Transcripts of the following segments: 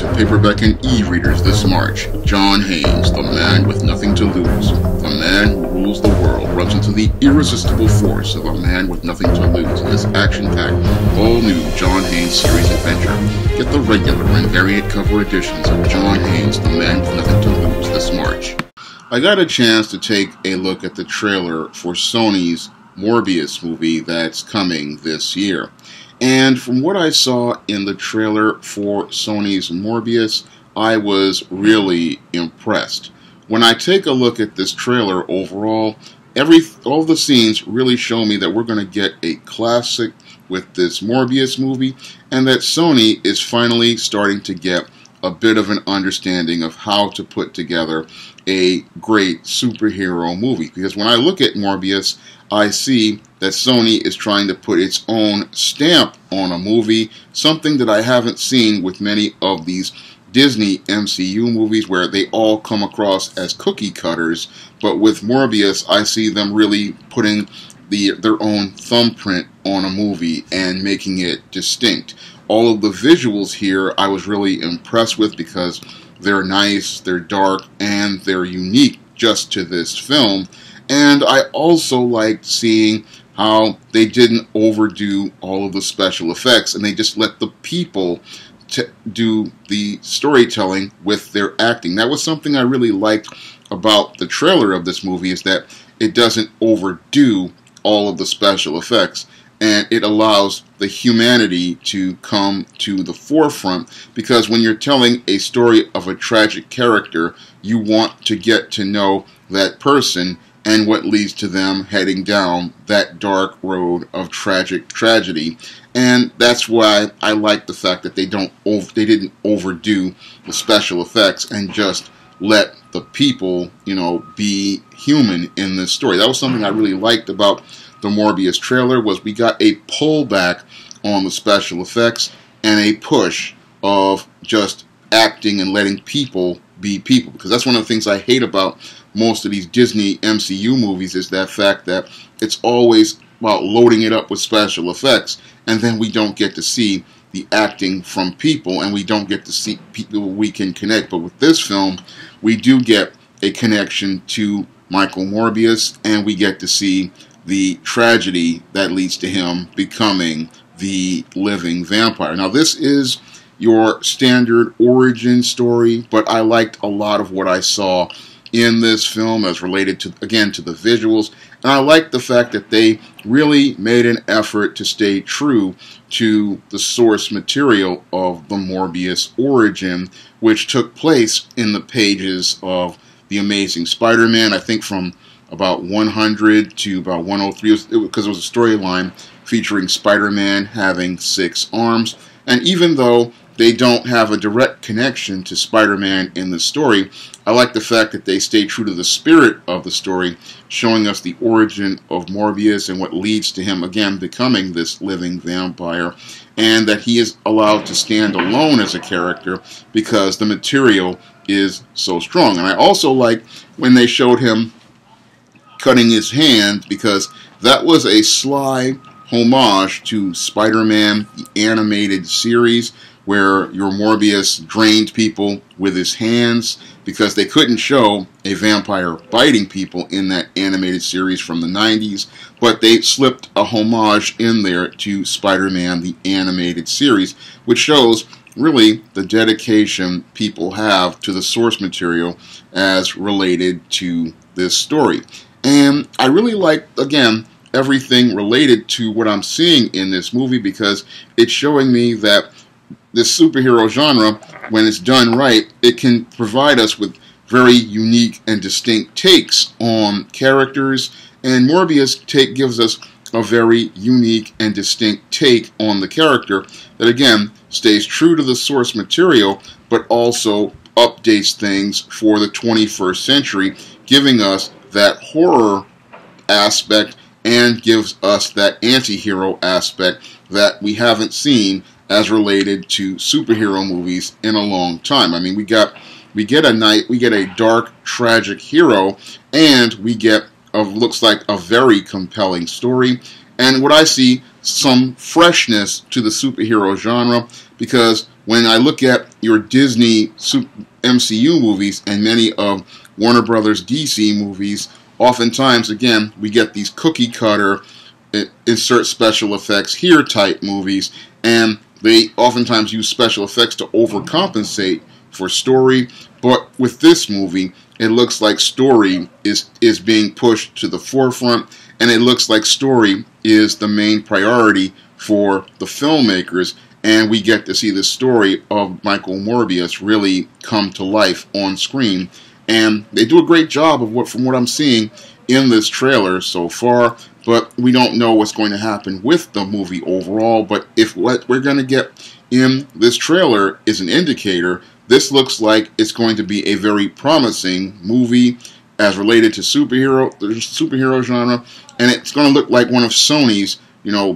to paperback and e-readers this March. John Haynes, the man with nothing to lose. The man who rules the world runs into the irresistible force of a man with nothing to lose in this action-packed, all-new John Haynes series adventure. Get the regular and variant cover editions of John Haynes, the man with nothing to lose this March. I got a chance to take a look at the trailer for Sony's Morbius movie that's coming this year. And from what I saw in the trailer for Sony's Morbius, I was really impressed. When I take a look at this trailer overall, all the scenes really show me that we're going to get a classic with this Morbius movie, and that Sony is finally starting to get a bit of an understanding of how to put together a great superhero movie. Because when I look at Morbius, I see that Sony is trying to put its own stamp on a movie, something that I haven't seen with many of these Disney MCU movies where they all come across as cookie cutters. But with Morbius, I see them really putting their own thumbprint on a movie and making it distinct. All of the visuals here I was really impressed with because they're nice, they're dark, and they're unique just to this film. And I also liked seeing how they didn't overdo all of the special effects and they just let the people do the storytelling with their acting. That was something I really liked about the trailer of this movie, is that it doesn't overdo all of the special effects, and it allows the humanity to come to the forefront, because when you're telling a story of a tragic character, you want to get to know that person and what leads to them heading down that dark road of tragedy. And that's why I like the fact that they didn't overdo the special effects and just let the people, be human in this story. That was something I really liked about the Morbius trailer, was we got a pullback on the special effects and a push of just acting and letting people be people. Because that's one of the things I hate about most of these Disney MCU movies, is that fact that it's always about loading it up with special effects, and then we don't get to see the acting from people, and we don't get to see people we can connect. But with this film, we do get a connection to Michael Morbius, and we get to see the tragedy that leads to him becoming the living vampire. Now, this is your standard origin story, but I liked a lot of what I saw in this film as related to, again, to the visuals. And I liked the fact that they really made an effort to stay true to the source material of the Morbius origin, which took place in the pages of The Amazing Spider-Man, I think from about 100 to about 103, because it was a storyline featuring Spider-Man having 6 arms. And even though they don't have a direct connection to Spider-Man in the story, I like the fact that they stay true to the spirit of the story, showing us the origin of Morbius and what leads to him, again, becoming this living vampire, and that he is allowed to stand alone as a character because the material is so strong. And I also like when they showed him cutting his hand, because that was a sly homage to Spider-Man, the animated series, where your Morbius drained people with his hands, because they couldn't show a vampire biting people in that animated series from the 90s, but they slipped a homage in there to Spider-Man, the animated series, which shows really the dedication people have to the source material as related to this story. And I really like, again, everything related to what I'm seeing in this movie, because it's showing me that this superhero genre, when it's done right, it can provide us with very unique and distinct takes on characters. And Morbius gives us a very unique and distinct take on the character that, again, stays true to the source material, but also updates things for the 21st century, giving us that horror aspect and gives us that anti-hero aspect that we haven't seen as related to superhero movies in a long time. I mean, we get a dark, tragic hero, and we get looks like a very compelling story. And what I see, some freshness to the superhero genre, because when I look at your Disney MCU movies and many of Warner Brothers DC movies, oftentimes, again, we get these cookie cutter, insert special effects here type movies, and they oftentimes use special effects to overcompensate for story. But with this movie, it looks like story is being pushed to the forefront, and it looks like story is the main priority for the filmmakers, and we get to see the story of Michael Morbius really come to life on screen. And they do a great job of from what I'm seeing in this trailer so far, but we don't know what's going to happen with the movie overall. But if what we're going to get in this trailer is an indicator, this looks like it's going to be a very promising movie as related to the superhero genre, and it's going to look like one of Sony's,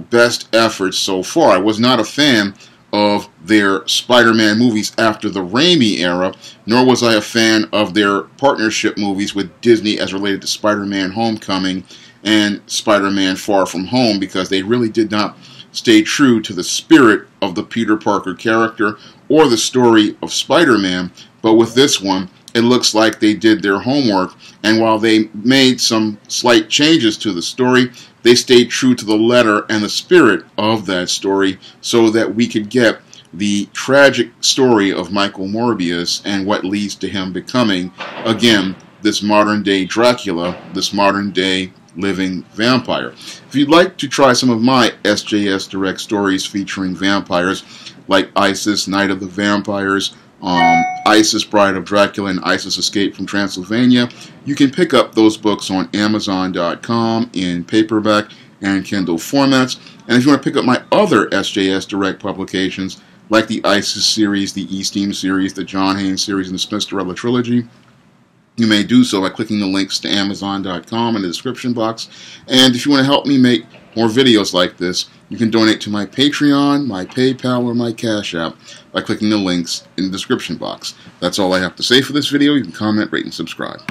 best efforts so far. I was not a fan of their Spider-Man movies after the Raimi era, nor was I a fan of their partnership movies with Disney as related to Spider-Man Homecoming and Spider-Man Far From Home, because they really did not stay true to the spirit of the Peter Parker character or the story of Spider-Man. But with this one, it looks like they did their homework, and while they made some slight changes to the story, they stayed true to the letter and the spirit of that story, so that we could get the tragic story of Michael Morbius and what leads to him becoming, again, this modern-day Dracula, this modern-day living vampire. If you'd like to try some of my SJS Direct stories featuring vampires, like Isis, Night of the Vampires, Isis, Bride of Dracula, and Isis, Escape from Transylvania, you can pick up those books on Amazon.com in paperback and Kindle formats. And if you want to pick up my other SJS Direct publications, like the Isis series, the E-Steam series, the John Haynes series, and the Smith-Storella trilogy, you may do so by clicking the links to Amazon.com in the description box. And if you want to help me make more videos like this, you can donate to my Patreon, my PayPal, or my Cash App by clicking the links in the description box. That's all I have to say for this video. You can comment, rate, and subscribe.